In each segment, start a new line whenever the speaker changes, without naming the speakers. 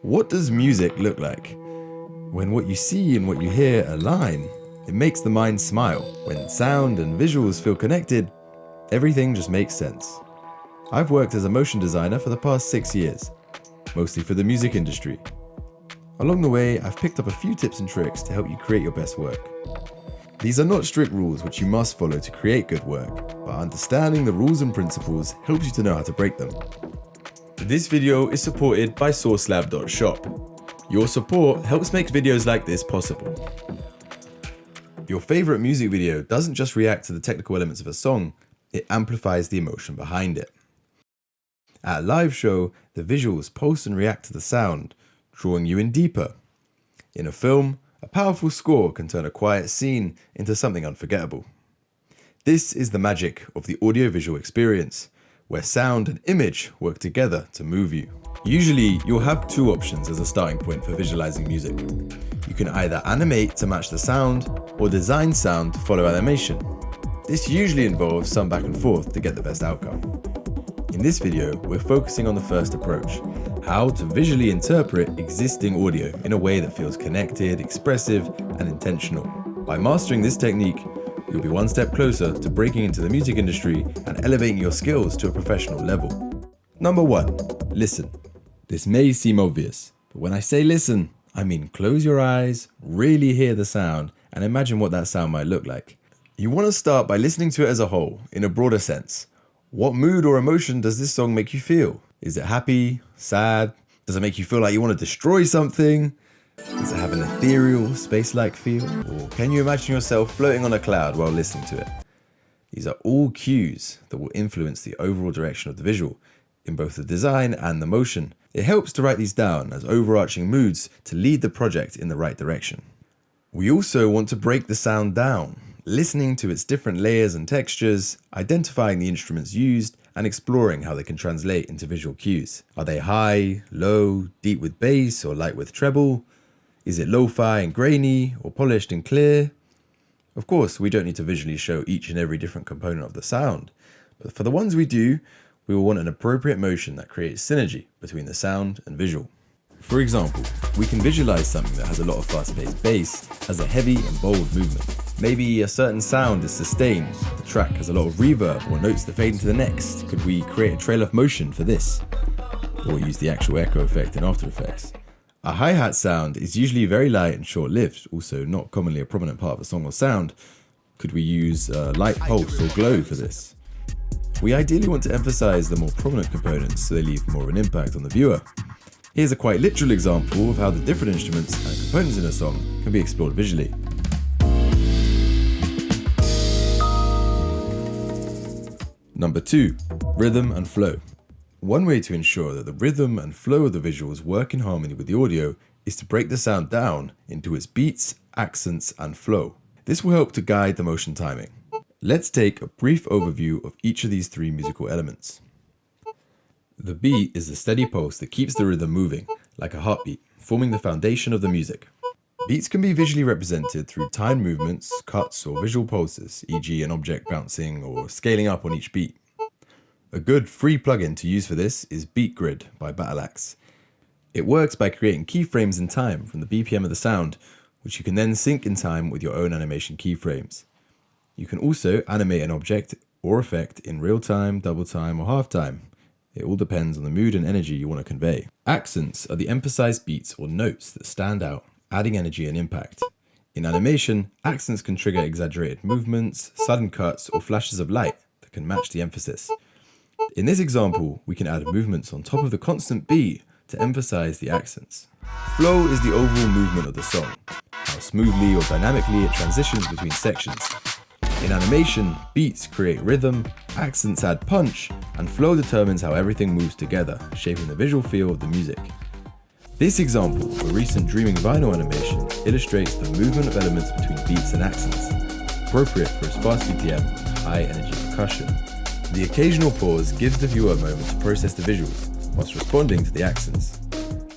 What does music look like? When what you see and what you hear align, it makes the mind smile. When sound and visuals feel connected, everything just makes sense. I've worked as a motion designer for the past 6 years, mostly for the music industry. Along the way, I've picked up a few tips and tricks to help you create your best work. These are not strict rules which you must follow to create good work, but understanding the rules and principles helps you to know how to break them. This video is supported by sourcelab.shop. Your support helps make videos like this possible. Your favorite music video doesn't just react to the technical elements of a song, it amplifies the emotion behind it. At a live show, the visuals pulse and react to the sound, drawing you in deeper. In a film, a powerful score can turn a quiet scene into something unforgettable. This is the magic of the audiovisual experience, where sound and image work together to move you. Usually, you'll have two options as a starting point for visualizing music. You can either animate to match the sound, or design sound to follow animation. This usually involves some back and forth to get the best outcome. In this video, we're focusing on the first approach, how to visually interpret existing audio in a way that feels connected, expressive, and intentional. By mastering this technique, you'll be one step closer to breaking into the music industry and elevating your skills to a professional level. Number 1, listen. This may seem obvious, but when I say listen, I mean close your eyes, really hear the sound, and imagine what that sound might look like. You want to start by listening to it as a whole, in a broader sense. What mood or emotion does this song make you feel? Is it happy? Sad? Does it make you feel like you want to destroy something? Does it have an ethereal, space-like feel? Or can you imagine yourself floating on a cloud while listening to it? These are all cues that will influence the overall direction of the visual, in both the design and the motion. It helps to write these down as overarching moods to lead the project in the right direction. We also want to break the sound down, listening to its different layers and textures, identifying the instruments used, and exploring how they can translate into visual cues. Are they high, low, deep with bass, or light with treble? Is it lo-fi and grainy, or polished and clear? Of course, we don't need to visually show each and every different component of the sound, but for the ones we do, we will want an appropriate motion that creates synergy between the sound and visual. For example, we can visualize something that has a lot of fast-paced bass as a heavy and bold movement. Maybe a certain sound is sustained, the track has a lot of reverb or notes that fade into the next. Could we create a trail of motion for this? Or use the actual echo effect in After Effects? A hi-hat sound is usually very light and short-lived, also not commonly a prominent part of a song or sound. Could we use a light pulse or glow for this? We ideally want to emphasize the more prominent components so they leave more of an impact on the viewer. Here's a quite literal example of how the different instruments and components in a song can be explored visually. Number 2, rhythm and flow. One way to ensure that the rhythm and flow of the visuals work in harmony with the audio is to break the sound down into its beats, accents, and flow. This will help to guide the motion timing. Let's take a brief overview of each of these 3 musical elements. The beat is the steady pulse that keeps the rhythm moving, like a heartbeat, forming the foundation of the music. Beats can be visually represented through time movements, cuts, or visual pulses, e.g. an object bouncing or scaling up on each beat. A good free plugin to use for this is Beat Grid by LUXE. It works by creating keyframes in time from the BPM of the sound, which you can then sync in time with your own animation keyframes. You can also animate an object or effect in real time, double time, or half time. It all depends on the mood and energy you want to convey. Accents are the emphasized beats or notes that stand out, adding energy and impact. In animation, accents can trigger exaggerated movements, sudden cuts, or flashes of light that can match the emphasis. In this example, we can add movements on top of the constant beat to emphasize the accents. Flow is the overall movement of the song, how smoothly or dynamically it transitions between sections. In animation, beats create rhythm, accents add punch, and flow determines how everything moves together, shaping the visual feel of the music. This example, a recent Dreaming vinyl animation, illustrates the movement of elements between beats and accents, appropriate for its fast BPM and high energy percussion. The occasional pause gives the viewer a moment to process the visuals, whilst responding to the accents.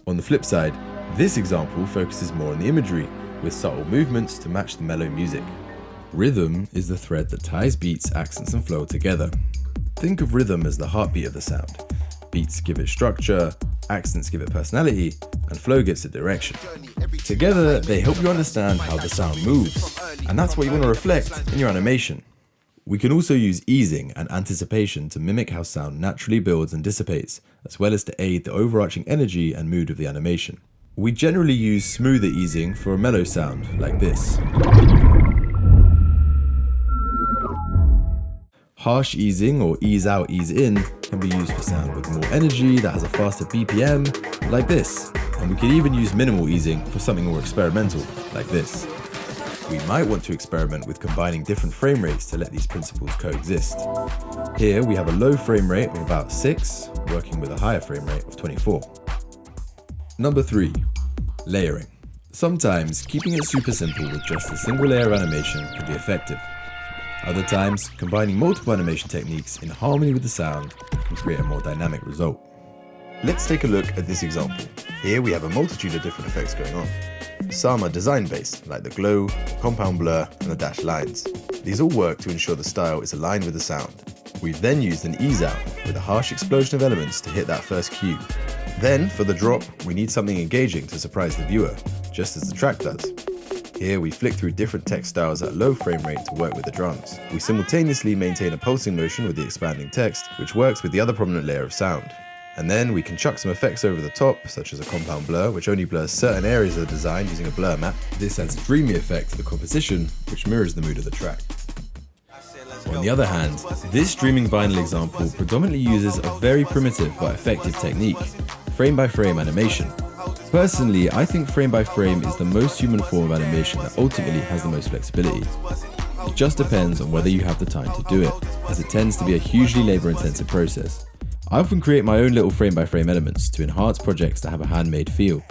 On the flip side, this example focuses more on the imagery, with subtle movements to match the mellow music. Rhythm is the thread that ties beats, accents, and flow together. Think of rhythm as the heartbeat of the sound. Beats give it structure, accents give it personality, and flow gives it direction. Together, they help you understand how the sound moves, and that's what you want to reflect in your animation. We can also use easing and anticipation to mimic how sound naturally builds and dissipates, as well as to aid the overarching energy and mood of the animation. We generally use smoother easing for a mellow sound, like this. Harsh easing, or ease out, ease in, can be used for sound with more energy that has a faster BPM, like this. And we can even use minimal easing for something more experimental, like this. We might want to experiment with combining different frame rates to let these principles coexist. Here we have a low frame rate of about 6, working with a higher frame rate of 24. Number 3. Layering. Sometimes keeping it super simple with just a single layer of animation can be effective. Other times, combining multiple animation techniques in harmony with the sound can create a more dynamic result. Let's take a look at this example. Here we have a multitude of different effects going on. Some are design based, like the glow, the compound blur, and the dashed lines. These all work to ensure the style is aligned with the sound. We've then used an ease out with a harsh explosion of elements to hit that first cue. Then, for the drop, we need something engaging to surprise the viewer, just as the track does. Here we flick through different text styles at low frame rate to work with the drums. We simultaneously maintain a pulsing motion with the expanding text, which works with the other prominent layer of sound. And then we can chuck some effects over the top, such as a compound blur, which only blurs certain areas of the design using a blur map. This adds a dreamy effect to the composition, which mirrors the mood of the track. On the other hand, this streaming vinyl example predominantly uses a very primitive but effective technique, frame-by-frame animation. Personally, I think frame-by-frame is the most human form of animation that ultimately has the most flexibility. It just depends on whether you have the time to do it, as it tends to be a hugely labor-intensive process. I often create my own little frame-by-frame elements to enhance projects that have a handmade feel.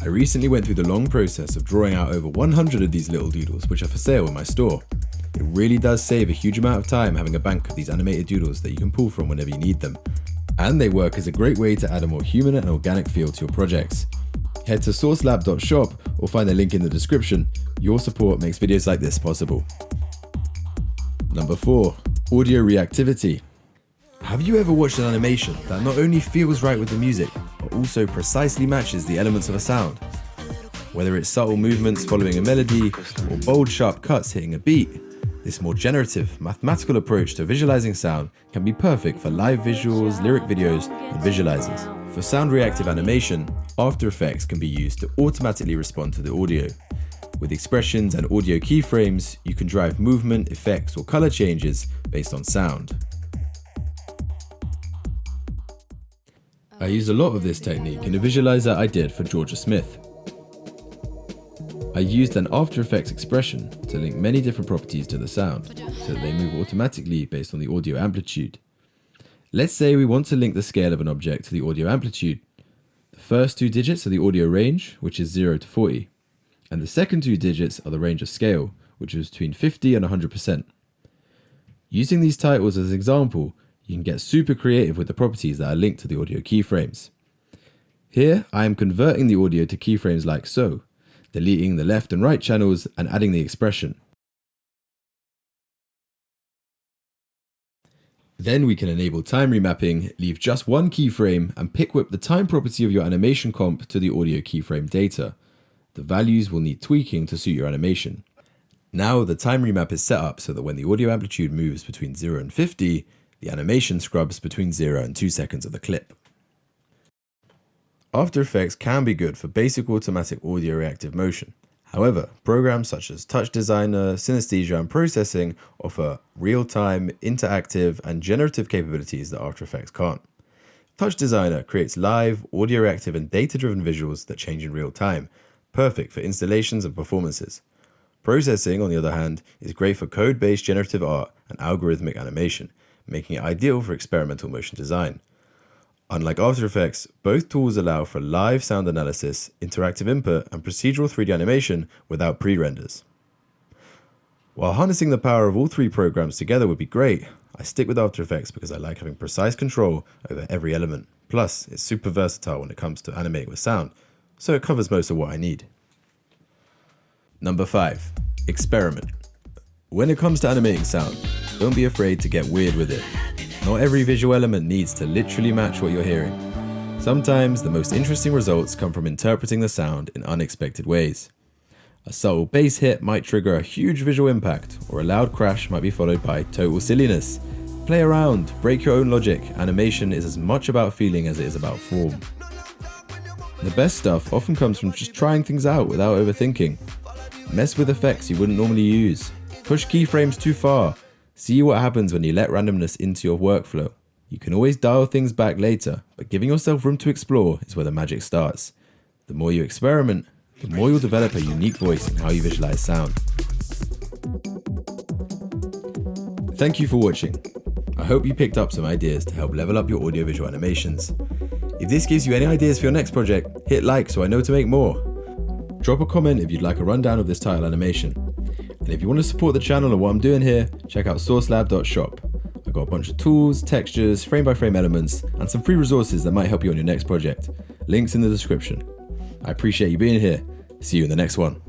I recently went through the long process of drawing out over 100 of these little doodles, which are for sale in my store. It really does save a huge amount of time having a bank of these animated doodles that you can pull from whenever you need them. And they work as a great way to add a more human and organic feel to your projects. Head to sourcelab.shop or find the link in the description. Your support makes videos like this possible. Number 4. Audio reactivity. Have you ever watched an animation that not only feels right with the music, but also precisely matches the elements of a sound? Whether it's subtle movements following a melody, or bold sharp cuts hitting a beat, this more generative, mathematical approach to visualizing sound can be perfect for live visuals, lyric videos, and visualizers. For sound reactive animation, After Effects can be used to automatically respond to the audio. With expressions and audio keyframes, you can drive movement, effects, or color changes based on sound. I used a lot of this technique in a visualizer I did for Georgia Smith. I used an After Effects expression to link many different properties to the sound, so that they move automatically based on the audio amplitude. Let's say we want to link the scale of an object to the audio amplitude. The first 2 digits are the audio range, which is 0 to 40, and the second 2 digits are the range of scale, which is between 50 and 100%. Using these titles as an example, you can get super creative with the properties that are linked to the audio keyframes. Here, I am converting the audio to keyframes like so, deleting the left and right channels and adding the expression. Then we can enable time remapping, leave just one keyframe, and pick whip the time property of your animation comp to the audio keyframe data. The values will need tweaking to suit your animation. Now the time remap is set up so that when the audio amplitude moves between 0 and 50, the animation scrubs between 0 and 2 seconds of the clip. After Effects can be good for basic automatic audio reactive motion. However, programs such as Touch Designer, Synesthesia, and Processing offer real-time, interactive, and generative capabilities that After Effects can't. Touch Designer creates live, audio reactive, and data-driven visuals that change in real time, perfect for installations and performances. Processing, on the other hand, is great for code-based generative art and algorithmic animation, making it ideal for experimental motion design. Unlike After Effects, both tools allow for live sound analysis, interactive input, and procedural 3D animation without pre-renders. While harnessing the power of all 3 programs together would be great, I stick with After Effects because I like having precise control over every element. Plus, it's super versatile when it comes to animating with sound, so it covers most of what I need. Number 5. Experiment. When it comes to animating sound, don't be afraid to get weird with it. Not every visual element needs to literally match what you're hearing. Sometimes the most interesting results come from interpreting the sound in unexpected ways. A subtle bass hit might trigger a huge visual impact, or a loud crash might be followed by total silliness. Play around, break your own logic. Animation is as much about feeling as it is about form. The best stuff often comes from just trying things out without overthinking. Mess with effects you wouldn't normally use. Push keyframes too far. See what happens when you let randomness into your workflow. You can always dial things back later, but giving yourself room to explore is where the magic starts. The more you experiment, the more you'll develop a unique voice in how you visualize sound. Thank you for watching. I hope you picked up some ideas to help level up your audiovisual animations. If this gives you any ideas for your next project, hit like so I know to make more. Drop a comment if you'd like a rundown of this title animation. And if you want to support the channel and what I'm doing here, check out sourcelab.shop. I've got a bunch of tools, textures, frame-by-frame elements, and some free resources that might help you on your next project. Links in the description. I appreciate you being here. See you in the next one.